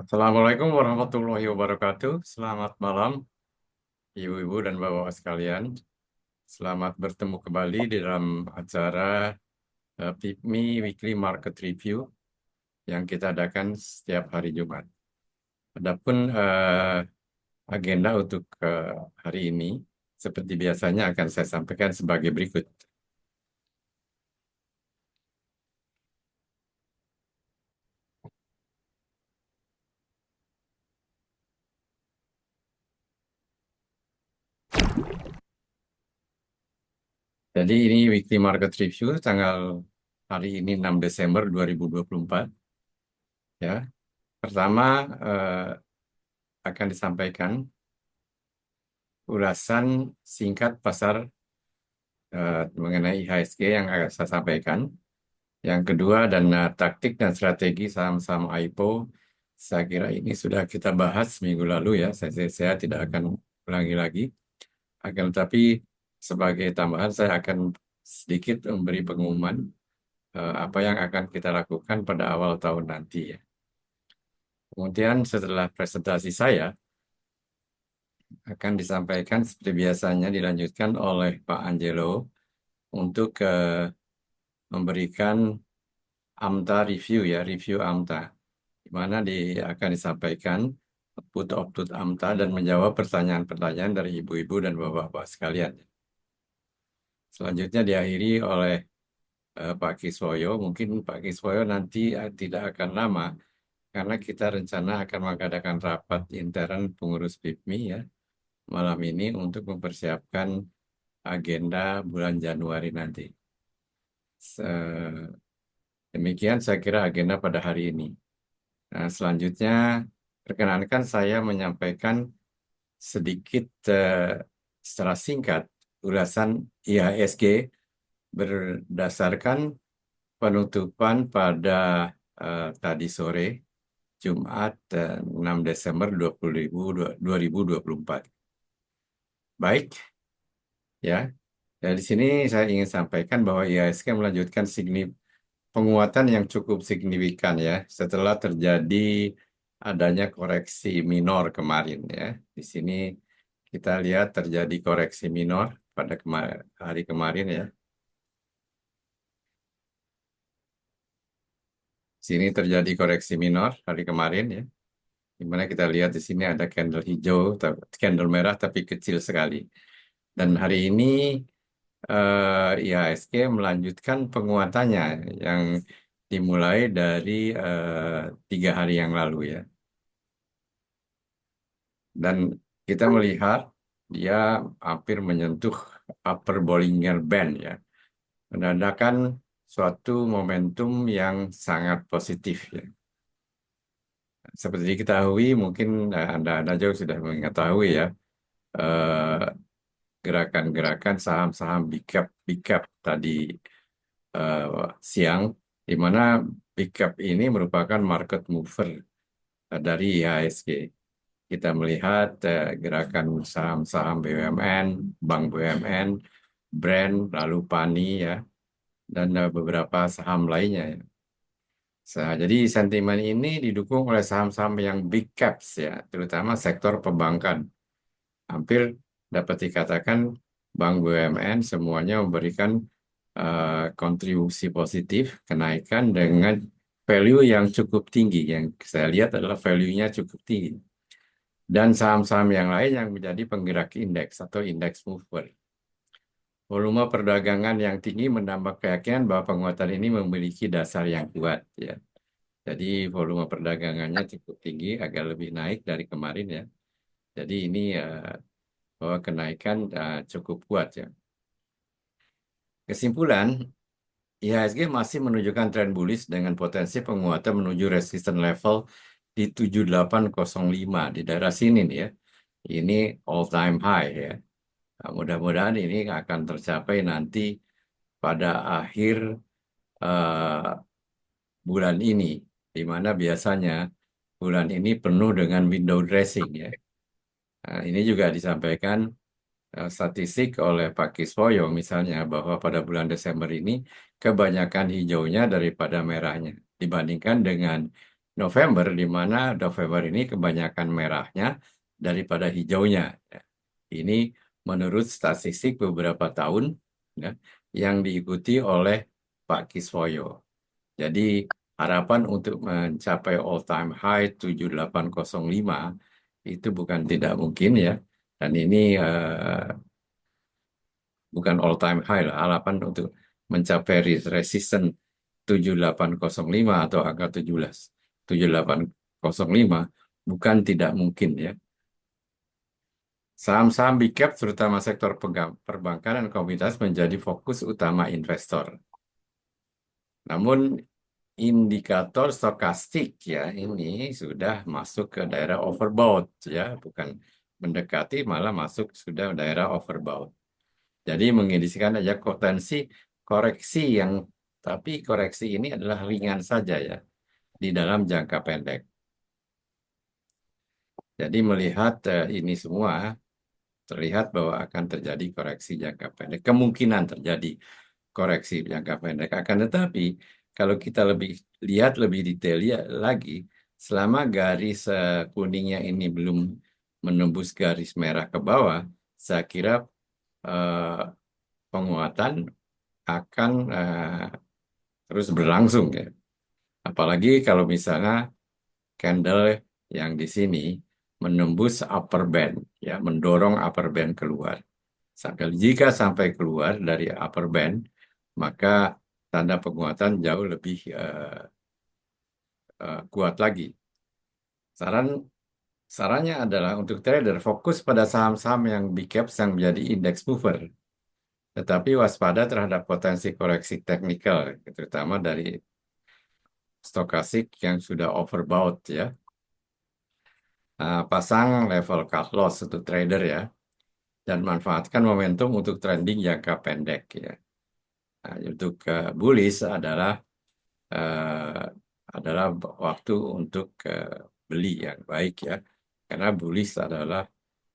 Assalamualaikum warahmatullahi wabarakatuh. Selamat malam, ibu-ibu dan bapak-bapak sekalian. Selamat bertemu kembali di dalam acara PIPMI Weekly Market Review yang kita adakan setiap hari Jumat. Adapun agenda untuk hari ini, seperti biasanya akan saya sampaikan sebagai berikut. Jadi ini Weekly Market Review tanggal hari ini 6 Desember 2024. Ya, pertama akan disampaikan ulasan singkat pasar mengenai IHSG yang akan saya sampaikan. Yang kedua, dan taktik dan strategi saham-saham AIPO, saya kira ini sudah kita bahas minggu lalu ya. Saya tidak akan ulangi lagi. Akan tetapi sebagai tambahan saya akan sedikit memberi pengumuman apa yang akan kita lakukan pada awal tahun nanti ya. Kemudian setelah presentasi saya akan disampaikan seperti biasanya dilanjutkan oleh Pak Angelo untuk memberikan AMTA review ya, review AMTA, di mana akan disampaikan output AMTA dan menjawab pertanyaan-pertanyaan dari ibu-ibu dan bapak-bapak sekalian. Selanjutnya diakhiri oleh Pak Kiswoyo. Mungkin Pak Kiswoyo nanti tidak akan lama, karena kita rencana akan mengadakan rapat intern pengurus PIPMI ya, malam ini untuk mempersiapkan agenda bulan Januari nanti. Demikian saya kira agenda pada hari ini. Nah, selanjutnya perkenankan saya menyampaikan sedikit secara singkat ulasan IHSG berdasarkan penutupan pada tadi sore Jumat 6 Desember 2024. Baik, ya. Dan di sini saya ingin sampaikan bahwa IHSG melanjutkan penguatan yang cukup signifikan ya setelah terjadi adanya koreksi minor kemarin ya. Di sini kita lihat terjadi koreksi minor pada hari kemarin ya. Sini terjadi koreksi minor hari kemarin ya. Di mana kita lihat di sini ada candle hijau, candle merah tapi kecil sekali. Dan hari ini IHSG melanjutkan penguatannya yang dimulai dari 3 hari yang lalu ya. Dan kita melihat dia hampir menyentuh upper Bollinger Band ya, menandakan suatu momentum yang sangat positif ya. Seperti diketahui, mungkin Anda juga sudah mengetahui ya, eh, gerakan-gerakan saham-saham big cap tadi eh, siang, di mana big cap ini merupakan market mover dari IHSG. Kita melihat gerakan saham-saham BUMN, bank BUMN, brand, lalu Pani ya, dan beberapa saham lainnya ya. Jadi sentimen ini didukung oleh saham-saham yang big caps ya, terutama sektor perbankan. Hampir dapat dikatakan bank BUMN semuanya memberikan kontribusi positif kenaikan dengan value yang cukup tinggi. Yang saya lihat adalah value-nya cukup tinggi. Dan saham-saham yang lain yang menjadi penggerak indeks atau index mover. Volume perdagangan yang tinggi menambah keyakinan bahwa penguatan ini memiliki dasar yang kuat ya. Jadi volume perdagangannya cukup tinggi, agak lebih naik dari kemarin ya. Jadi ini bahwa kenaikan cukup kuat ya. Kesimpulan, IHSG masih menunjukkan tren bullish dengan potensi penguatan menuju resistance level di 7805 di daerah sini nih ya. Ini all time high ya. Nah, mudah-mudahan ini akan tercapai nanti pada akhir eh, bulan ini, di mana biasanya bulan ini penuh dengan window dressing ya. Nah, ini juga disampaikan statistik oleh Pak Kiswoyo misalnya bahwa pada bulan Desember ini kebanyakan hijaunya daripada merahnya dibandingkan dengan November, di mana November ini kebanyakan merahnya daripada hijaunya. Ya. Ini menurut statistik beberapa tahun ya, yang diikuti oleh Pak Kiswoyo. Jadi harapan untuk mencapai all time high 7805 itu bukan tidak mungkin ya. Dan ini bukan all time high lah. Harapan untuk mencapai resistance 7805 atau angka 7805 bukan tidak mungkin ya. Saham-saham big cap terutama sektor perbankan dan komoditas menjadi fokus utama investor. Namun indikator stokastik ya ini sudah masuk ke daerah overbought ya, bukan mendekati malah masuk sudah daerah overbought. Jadi mengindikasikan aja potensi koreksi yang tapi koreksi ini adalah ringan saja ya di dalam jangka pendek. Jadi melihat ini semua terlihat bahwa akan terjadi koreksi jangka pendek. Kemungkinan terjadi koreksi jangka pendek. Akan tetapi kalau kita lebih lihat lebih detail lagi, selama garis kuningnya ini belum menembus garis merah ke bawah, saya kira eh, penguatan akan terus berlangsung ya. Apalagi kalau misalnya candle yang di sini menembus upper band, ya, mendorong upper band keluar. Jika sampai keluar dari upper band, maka tanda penguatan jauh lebih kuat lagi. Saran Sarannya adalah untuk trader fokus pada saham-saham yang big caps yang menjadi index mover, tetapi waspada terhadap potensi koreksi teknikal, terutama dari stokastik yang sudah overbought ya. Pasang level cut loss untuk trader ya, dan manfaatkan momentum untuk trending jangka pendek ya. Nah, untuk bullish eh, adalah waktu untuk beli yang baik ya, karena bullish adalah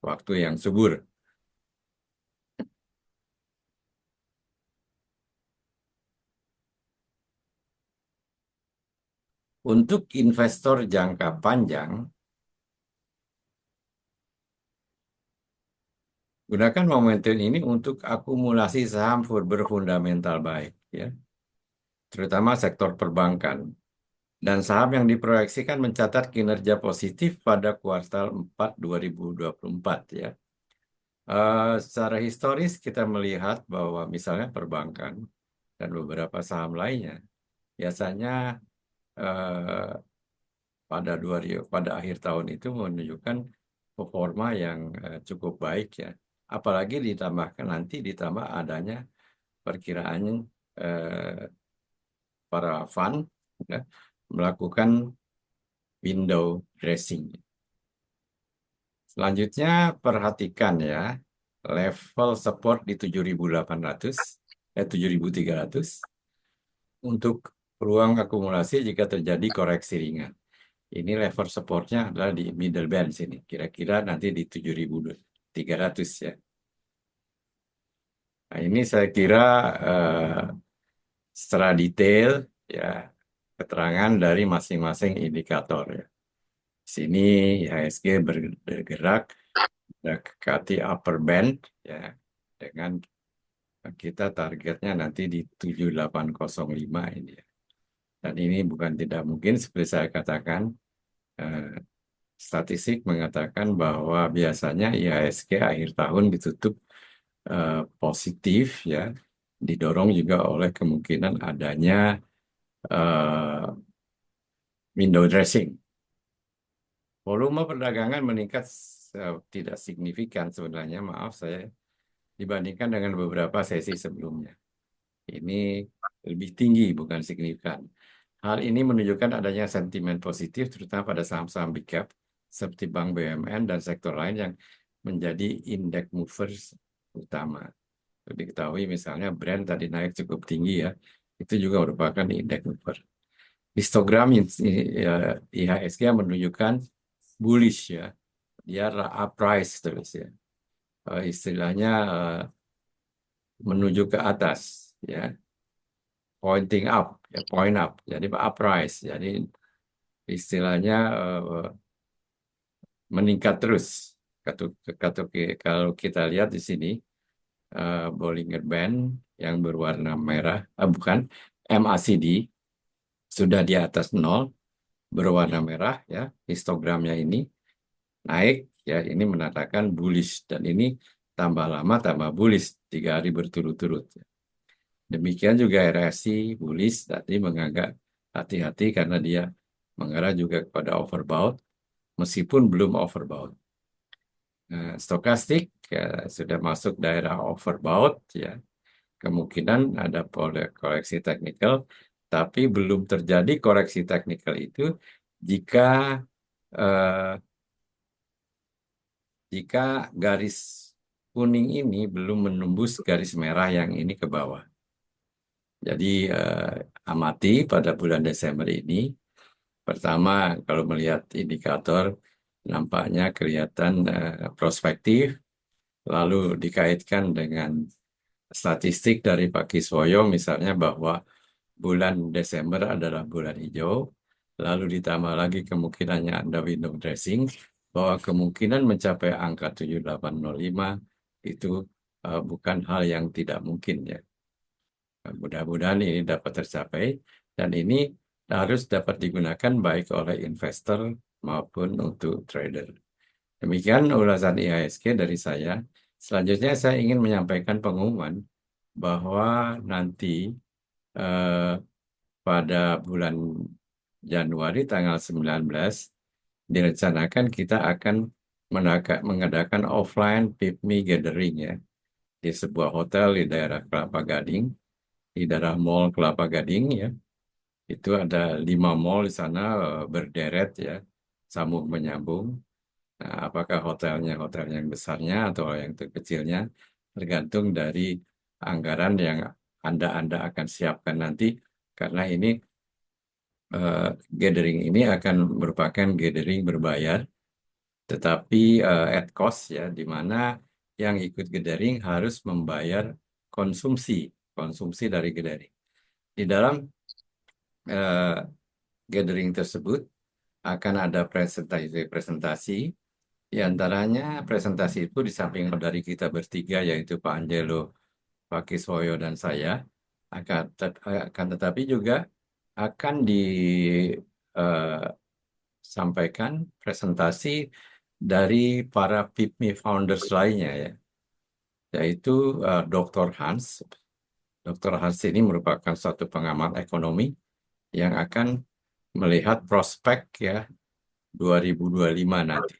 waktu yang subur. Untuk investor jangka panjang, gunakan momentum ini untuk akumulasi saham berfundamental baik ya, terutama sektor perbankan. Dan saham yang diproyeksikan mencatat kinerja positif pada kuartal 4 2024 ya. Secara historis kita melihat bahwa misalnya perbankan dan beberapa saham lainnya biasanya eh, pada akhir tahun itu menunjukkan performa yang cukup baik ya. Apalagi ditambah adanya perkiraan eh, para fund ya, melakukan window dressing. Selanjutnya perhatikan ya level support di 7.800 7.300 untuk peluang akumulasi jika terjadi koreksi ringan. Ini level supportnya adalah di middle band sini. Kira-kira nanti di 7.300 ya. Nah, ini saya kira eh, secara detail ya keterangan dari masing-masing indikator ya. Sini IHSG bergerak mendekati upper band ya dengan kita targetnya nanti di 7805 ini ya. Dan ini bukan tidak mungkin seperti saya katakan eh, statistik mengatakan bahwa biasanya IHSG akhir tahun ditutup positif ya, didorong juga oleh kemungkinan adanya eh, window dressing. Volume perdagangan meningkat tidak signifikan sebenarnya, maaf saya, dibandingkan dengan beberapa sesi sebelumnya. Ini lebih tinggi, bukan signifikan. Hal ini menunjukkan adanya sentimen positif, terutama pada saham-saham big cap, seperti Bank BUMN dan sektor lain yang menjadi index movers utama. Diketahui misalnya brand tadi naik cukup tinggi ya, itu juga merupakan index mover. Histogram ya, IHSG menunjukkan bullish ya, dia uprise terus ya. Istilahnya menuju ke atas ya, pointing up ya, point up, jadi uprise, jadi istilahnya meningkat terus. Kalau kita lihat di sini, Bollinger Band yang berwarna merah, bukan, MACD sudah di atas nol, berwarna merah ya, histogramnya ini naik ya, ini menandakan bullish, dan ini tambah lama tambah bullish 3 hari berturut-turut. Demikian juga RSI bullish tadi, menganggap hati-hati karena dia mengarah juga kepada overbought meskipun belum overbought. Stokastik ya, sudah masuk daerah overbought ya. Kemungkinan ada koreksi teknikal, tapi belum terjadi koreksi teknikal itu jika eh, jika garis kuning ini belum menembus garis merah yang ini ke bawah. Jadi amati pada bulan Desember ini. Pertama, kalau melihat indikator nampaknya kelihatan prospektif, lalu dikaitkan dengan statistik dari Pak Kiswoyo misalnya bahwa bulan Desember adalah bulan hijau, lalu ditambah lagi kemungkinannya ada window dressing, bahwa kemungkinan mencapai angka 7805 itu bukan hal yang tidak mungkin ya. Mudah-mudahan ini dapat tercapai, dan ini harus dapat digunakan baik oleh investor maupun untuk trader. Demikian ulasan IHSG dari saya. Selanjutnya saya ingin menyampaikan pengumuman bahwa nanti eh, pada bulan Januari tanggal 19 direncanakan kita akan mengadakan offline PIPMI gathering ya, di sebuah hotel di daerah Kelapa Gading, di daerah Mall Kelapa Gading ya. Itu ada 5 mall di sana berderet ya, sambung menyambung. Nah, apakah hotelnya hotel yang besarnya atau yang kecilnya tergantung dari anggaran yang Anda akan siapkan nanti, karena ini eh, gathering ini akan merupakan gathering berbayar, tetapi at cost ya, di mana yang ikut gathering harus membayar konsumsi konsumsi dari gathering. Di dalam eh, gathering tersebut akan ada presentasi. Di antaranya presentasi itu di samping dari kita bertiga, yaitu Pak Angelo, Pak Kiswoyo, dan saya, akan tetapi juga akan disampaikan presentasi dari para PIPMI founders lainnya ya, yaitu Dr. Hans. Dr. Hans ini merupakan suatu pengamat ekonomi yang akan melihat prospek ya 2025 nanti.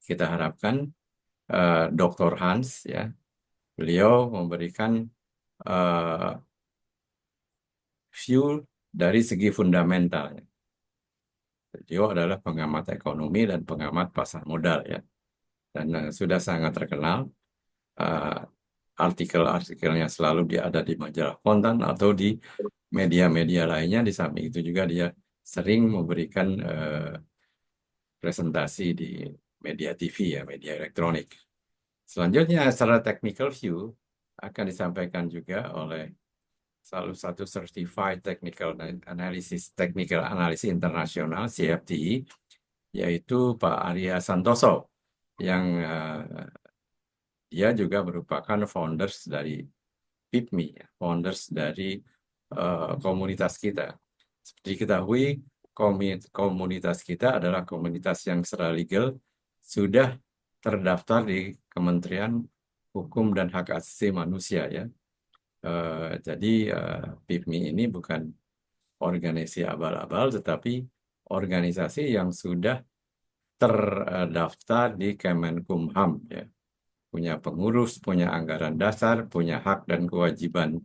Kita harapkan Dr. Hans ya, beliau memberikan eh, view dari segi fundamentalnya. Beliau adalah pengamat ekonomi dan pengamat pasar modal ya, dan sudah sangat terkenal. Eh, Artikel-artikelnya selalu dia ada di majalah Kontan atau di media-media lainnya. Di samping itu juga dia sering memberikan presentasi di media TV ya, media elektronik. Selanjutnya, secara technical view akan disampaikan juga oleh salah satu Certified Technical Analysis Internasional CFTI, yaitu Pak Arya Santoso, yang dia juga merupakan founders dari PIPMI, ya, founders dari komunitas kita. Seperti diketahui, komunitas kita adalah komunitas yang secara legal sudah terdaftar di Kementerian Hukum dan Hak Asasi Manusia ya. Jadi PIPMI ini bukan organisasi abal-abal, tetapi organisasi yang sudah terdaftar di Kemenkumham ya. Punya pengurus, punya anggaran dasar, punya hak dan kewajiban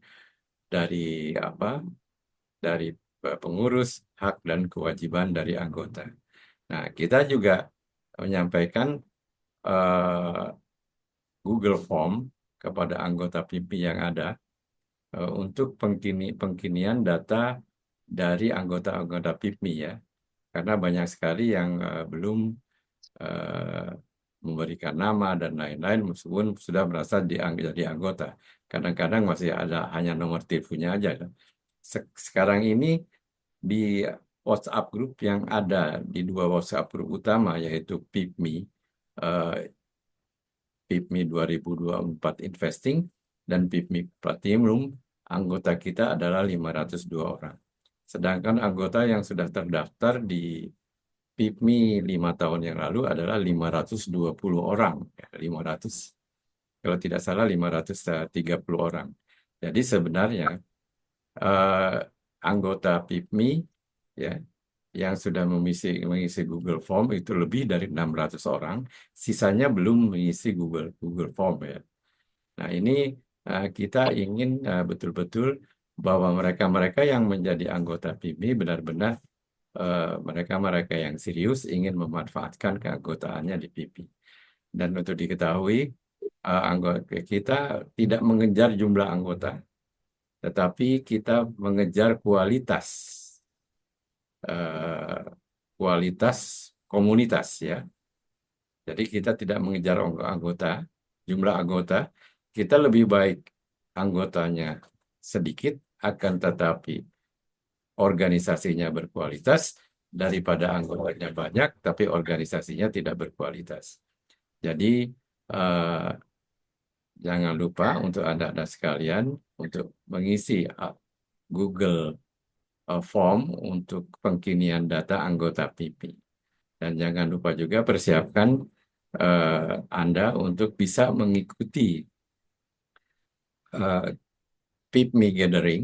dari apa? Dari pengurus, hak dan kewajiban dari anggota. Nah, kita juga menyampaikan eh, Google Form kepada anggota PIPI yang ada untuk pengkinian data dari anggota-anggota PIPMI ya, karena banyak sekali yang belum eh, memberikan nama dan lain-lain meskipun sudah merasa jadi anggota. Kadang-kadang masih ada hanya nomor teleponnya aja. Sekarang ini di WhatsApp group yang ada di dua WhatsApp group utama, yaitu PIPMI, eh, PIPMI 2024 Investing, dan PIPMI Platinum, anggota kita adalah 502 orang. Sedangkan anggota yang sudah terdaftar di PIPMI 5 tahun yang lalu adalah 520 orang. Ya, 500, kalau tidak salah 530 orang. Jadi sebenarnya eh, anggota PIPMI ya yang sudah mengisi Google Form itu lebih dari 600 orang, sisanya belum mengisi Google Form ya. Nah, ini kita ingin betul-betul bahwa mereka-mereka yang menjadi anggota PIPMI benar-benar mereka-mereka yang serius ingin memanfaatkan keanggotaannya di PIPMI. Dan untuk diketahui, anggota kita tidak mengejar jumlah anggota, tetapi kita mengejar eh, kualitas komunitas ya. Jadi kita tidak mengejar anggota, jumlah anggota, kita lebih baik anggotanya sedikit, akan tetapi organisasinya berkualitas daripada anggotanya banyak, tapi organisasinya tidak berkualitas. Jadi eh, jangan lupa untuk anak-anak sekalian untuk mengisi Google Form untuk pengkinian data anggota PIPI. Dan jangan lupa juga persiapkan Anda untuk bisa mengikuti eh, PIPMI Gathering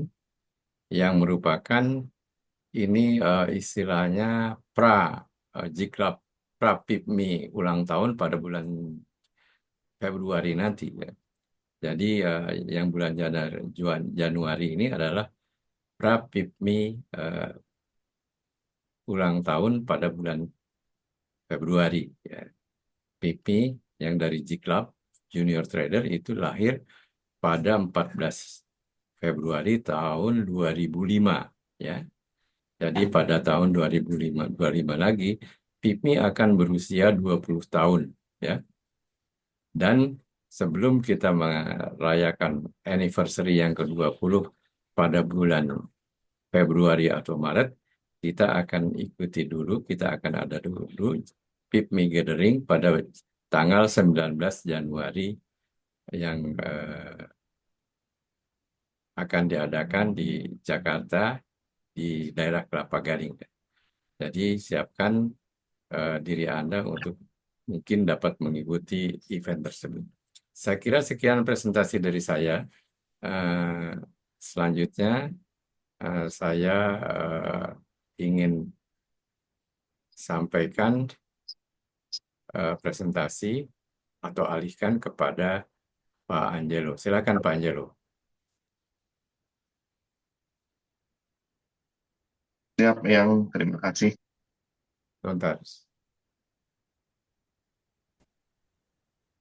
yang merupakan ini istilahnya pra Jiklap pra PIPMI ulang tahun pada bulan Februari nanti ya. Jadi yang bulan Januari ini adalah pra PIPMI eh, ulang tahun pada bulan Februari ya. PIPMI yang dari Jiklap Junior Trader itu lahir pada 14 Februari tahun 2005 ya. Jadi pada tahun 2005 lagi PIPMI akan berusia 20 tahun ya. Dan sebelum kita merayakan anniversary yang ke-20 pada bulan Februari atau Maret, kita akan ikuti dulu, kita akan ada dulu PIPMI Gathering pada tanggal 19 Januari yang akan diadakan di Jakarta di daerah Kelapa Gading. Jadi siapkan diri Anda untuk mungkin dapat mengikuti event tersebut. Saya kira sekian presentasi dari saya. Eh, Selanjutnya saya ingin sampaikan presentasi atau alihkan kepada Pak Angelo. Silakan Pak Angelo. Siap, yang terima kasih. Sebentar.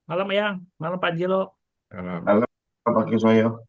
Malam Yang, malam Pak Jilo. Kalau Halo, Pak Kiswayo.